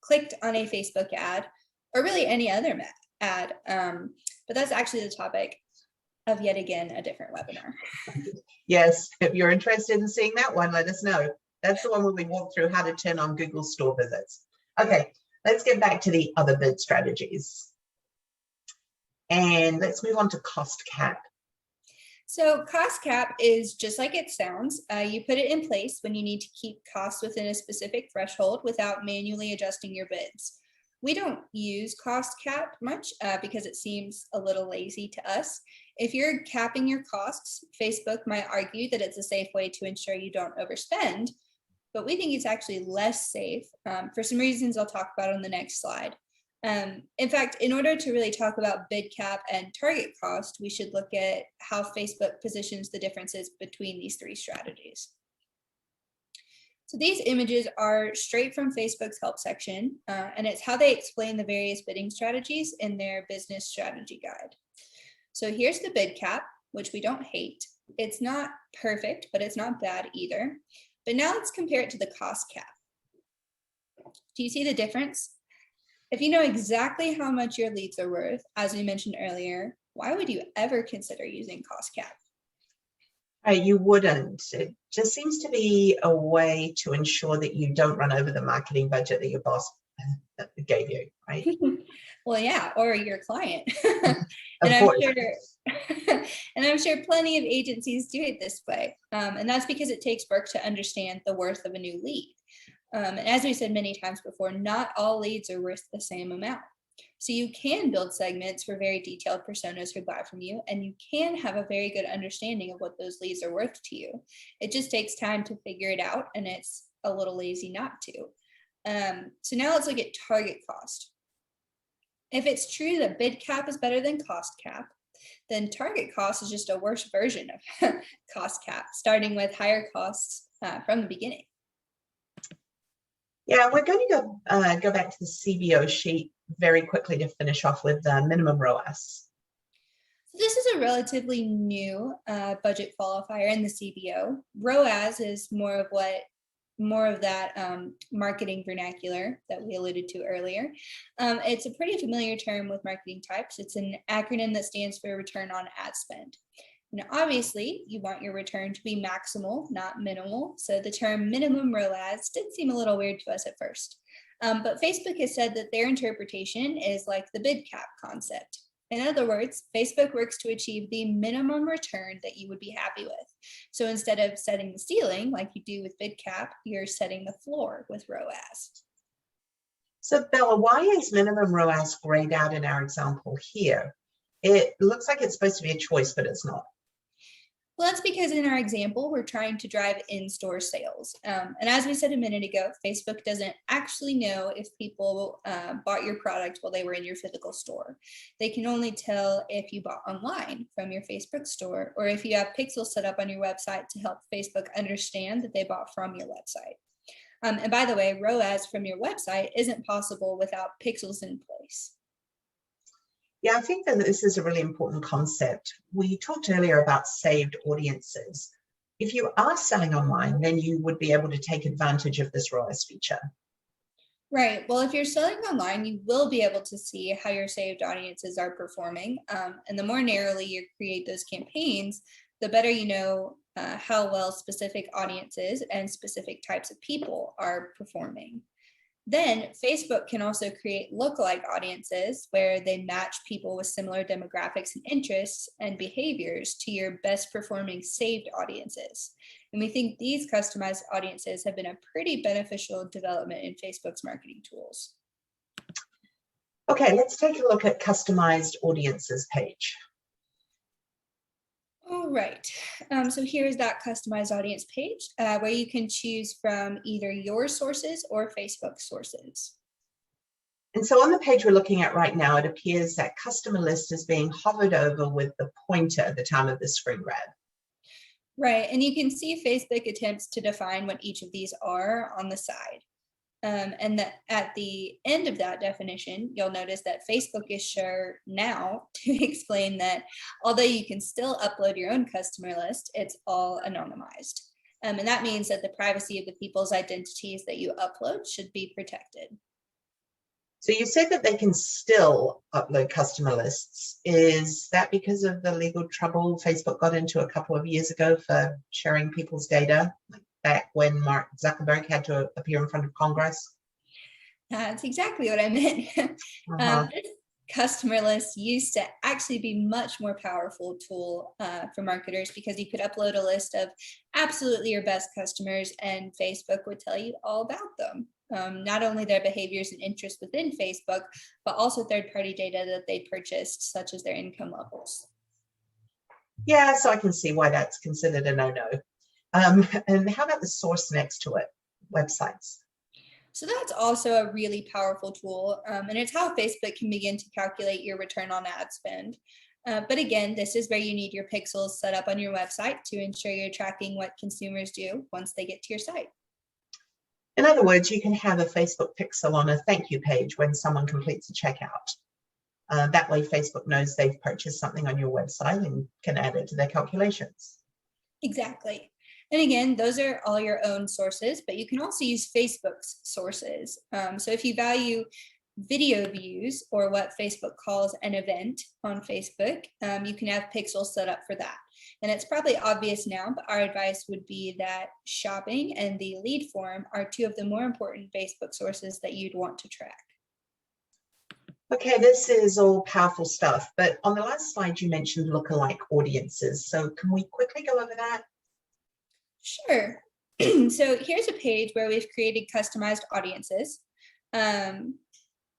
B: clicked on a Facebook ad or really any other ad. But that's actually the topic of yet again a different webinar.
A: Yes, if you're interested in seeing that one, let us know. That's the one where we walk through how to turn on Google store visits. Okay. Let's get back to the other bid strategies. And let's move on to cost cap.
B: So cost cap is just like it sounds. You put it in place when you need to keep costs within a specific threshold without manually adjusting your bids. We don't use cost cap much because it seems a little lazy to us. If you're capping your costs, Facebook might argue that it's a safe way to ensure you don't overspend, but we think it's actually less safe for some reasons I'll talk about on the next slide. In fact, in order to really talk about bid cap and target cost, we should look at how Facebook positions the differences between these three strategies. So these images are straight from Facebook's help section, and it's how they explain the various bidding strategies in their business strategy guide. So here's the bid cap, which we don't hate. It's not perfect, but it's not bad either. But now let's compare it to the cost cap. Do you see the difference? If you know exactly how much your leads are worth, as we mentioned earlier, why would you ever consider using cost cap?
A: You wouldn't. It just seems to be a way to ensure that you don't run over the marketing budget that your boss gave you, right?
B: Well, yeah, or your client.
A: Of course.
B: And I'm sure plenty of agencies do it this way. And that's because it takes work to understand the worth of a new lead. And as we said many times before, not all leads are worth the same amount. So you can build segments for very detailed personas who buy from you, and you can have a very good understanding of what those leads are worth to you. It just takes time to figure it out, and it's a little lazy not to. So now let's look at target cost. If it's true that bid cap is better than cost cap, then target cost is just a worse version of cost cap, starting with higher costs from the beginning.
A: Yeah, we're going to go back to the CBO sheet very quickly to finish off with the minimum ROAS.
B: So this is a relatively new budget qualifier in the CBO. ROAS is more of that marketing vernacular that we alluded to earlier. It's a pretty familiar term with marketing types. It's an acronym that stands for return on ad spend. Now, obviously, you want your return to be maximal, not minimal. So the term minimum ROAS did seem a little weird to us at first. But Facebook has said that their interpretation is like the bid cap concept. In other words, Facebook works to achieve the minimum return that you would be happy with. So instead of setting the ceiling like you do with bid cap, you're setting the floor with ROAS.
A: So Bella, why is minimum ROAS grayed out in our example here? It looks like it's supposed to be a choice, but it's not.
B: Well, that's because in our example, we're trying to drive in-store sales. And as we said a minute ago, Facebook doesn't actually know if people bought your product while they were in your physical store. They can only tell if you bought online from your Facebook store, or if you have pixels set up on your website to help Facebook understand that they bought from your website. And by the way, ROAS from your website isn't possible without pixels in place.
A: Yeah, I think that this is a really important concept. We talked earlier about saved audiences. If you are selling online, then you would be able to take advantage of this ROAS feature.
B: Right. Well, if you're selling online, you will be able to see how your saved audiences are performing. And the more narrowly you create those campaigns, the better you know how well specific audiences and specific types of people are performing. Then Facebook can also create lookalike audiences where they match people with similar demographics and interests and behaviors to your best performing saved audiences. And we think these customized audiences have been a pretty beneficial development in Facebook's marketing tools.
A: Okay, let's take a look at customized audiences page.
B: All right, so here's that customized audience page where you can choose from either your sources or Facebook sources.
A: And so on the page we're looking at right now, it appears that customer list is being hovered over with the pointer at the time of the screen grab.
B: Right, and you can see Facebook attempts to define what each of these are on the side. And that at the end of that definition, you'll notice that Facebook is sure now to explain that although you can still upload your own customer list, it's all anonymized. And that means that the privacy of the people's identities that you upload should be protected.
A: So you said that they can still upload customer lists. Is that because of the legal trouble Facebook got into a couple of years ago for sharing people's data? Back when Mark Zuckerberg had to appear in front of Congress?
B: That's exactly what I meant. This customer list used to actually be much more powerful tool for marketers because you could upload a list of absolutely your best customers and Facebook would tell you all about them. Not only their behaviors and interests within Facebook, but also third-party data that they purchased, such as their income levels.
A: Yeah, so I can see why that's considered a no-no. And how about the source next to it, websites?
B: So that's also a really powerful tool, and it's how Facebook can begin to calculate your return on ad spend. But again, this is where you need your pixels set up on your website to ensure you're tracking what consumers do once they get to your site.
A: In other words, you can have a Facebook pixel on a thank you page when someone completes a checkout. That way, Facebook knows they've purchased something on your website and can add it to their calculations.
B: Exactly. And again, those are all your own sources, but you can also use Facebook's sources. So if you value video views or what Facebook calls an event on Facebook, you can have pixels set up for that. And it's probably obvious now, but our advice would be that shopping and the lead form are two of the more important Facebook sources that you'd want to track.
A: Okay, this is all powerful stuff, but on the last slide, you mentioned lookalike audiences. So can we quickly go over that?
B: Sure. So here's a page where we've created customized audiences. And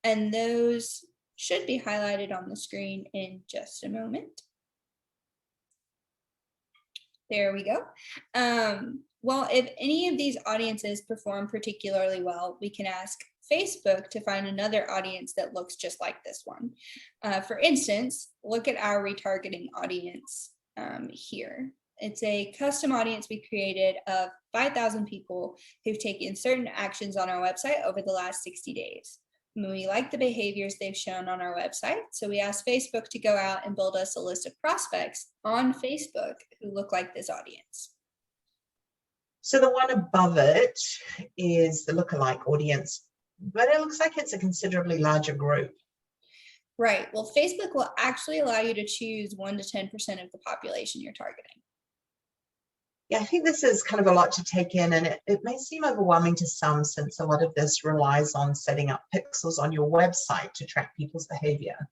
B: those should be highlighted on the screen in just a moment. There we go. Well, if any of these audiences perform particularly well, we can ask Facebook to find another audience that looks just like this one. For instance, look at our retargeting audience here. It's a custom audience we created of 5,000 people who've taken certain actions on our website over the last 60 days. We like the behaviors they've shown on our website, so we asked Facebook to go out and build us a list of prospects on Facebook who look like this audience.
A: So the one above it is the lookalike audience, but it looks like it's a considerably larger group.
B: Right. Well, Facebook will actually allow you to choose 1 to 10% of the population you're targeting.
A: Yeah, I think this is kind of a lot to take in, and it may seem overwhelming to some since a lot of this relies on setting up pixels on your website to track people's behavior.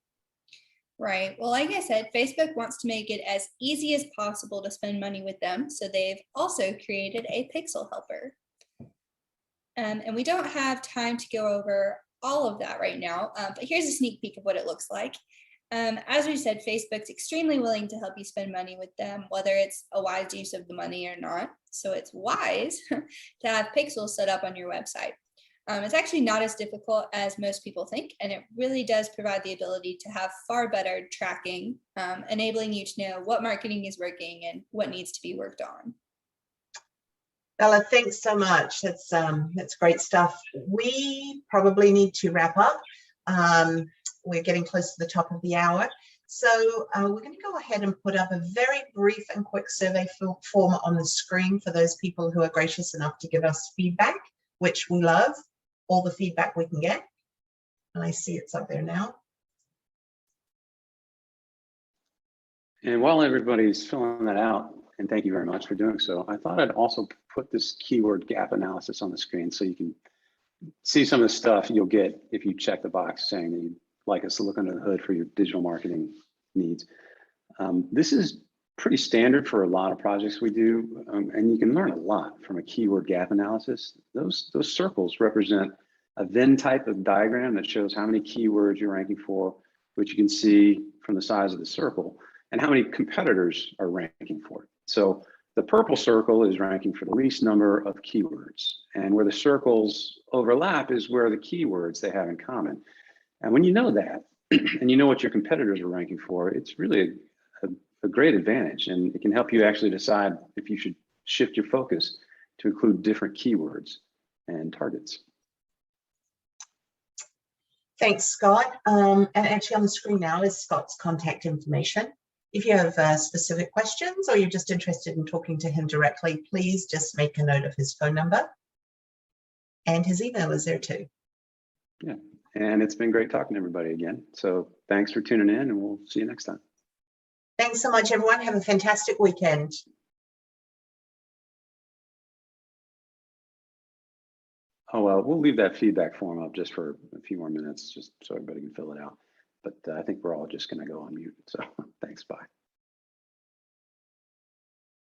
B: Right. Well, like I said, Facebook wants to make it as easy as possible to spend money with them, so they've also created a pixel helper. And we don't have time to go over all of that right now, but here's a sneak peek of what it looks like. As we said, Facebook's extremely willing to help you spend money with them, whether it's a wise use of the money or not. So it's wise to have pixels set up on your website. It's actually not as difficult as most people think, and it really does provide the ability to have far better tracking, enabling you to know what marketing is working and what needs to be worked on.
A: Bella, thanks so much. That's great stuff. We probably need to wrap up. We're getting close to the top of the hour. So we're going to go ahead and put up a very brief and quick survey form on the screen for those people who are gracious enough to give us feedback, which we love, all the feedback we can get. And I see it's up there now.
C: And while everybody's filling that out, and thank you very much for doing so, I thought I'd also put this keyword gap analysis on the screen so you can see some of the stuff you'll get if you check the box saying that you'd like us to look under the hood for your digital marketing needs. This is pretty standard for a lot of projects we do, and you can learn a lot from a keyword gap analysis. Those circles represent a Venn type of diagram that shows how many keywords you're ranking for, which you can see from the size of the circle, and how many competitors are ranking for it. So the purple circle is ranking for the least number of keywords, and where the circles overlap is where the keywords they have in common. And when you know that, and you know what your competitors are ranking for, it's really a great advantage, and it can help you actually decide if you should shift your focus to include different keywords and targets.
A: Thanks, Scott. And actually on the screen now is Scott's contact information. If you have specific questions or you're just interested in talking to him directly, please just make a note of his phone number. And his email is there too.
C: Yeah, and it's been great talking to everybody again. So thanks for tuning in, and we'll see you next time.
A: Thanks so much, everyone. Have a fantastic weekend.
C: Oh, well, we'll leave that feedback form up just for a few more minutes, just so everybody can fill it out. But I think we're all just going to go on mute. So thanks, bye.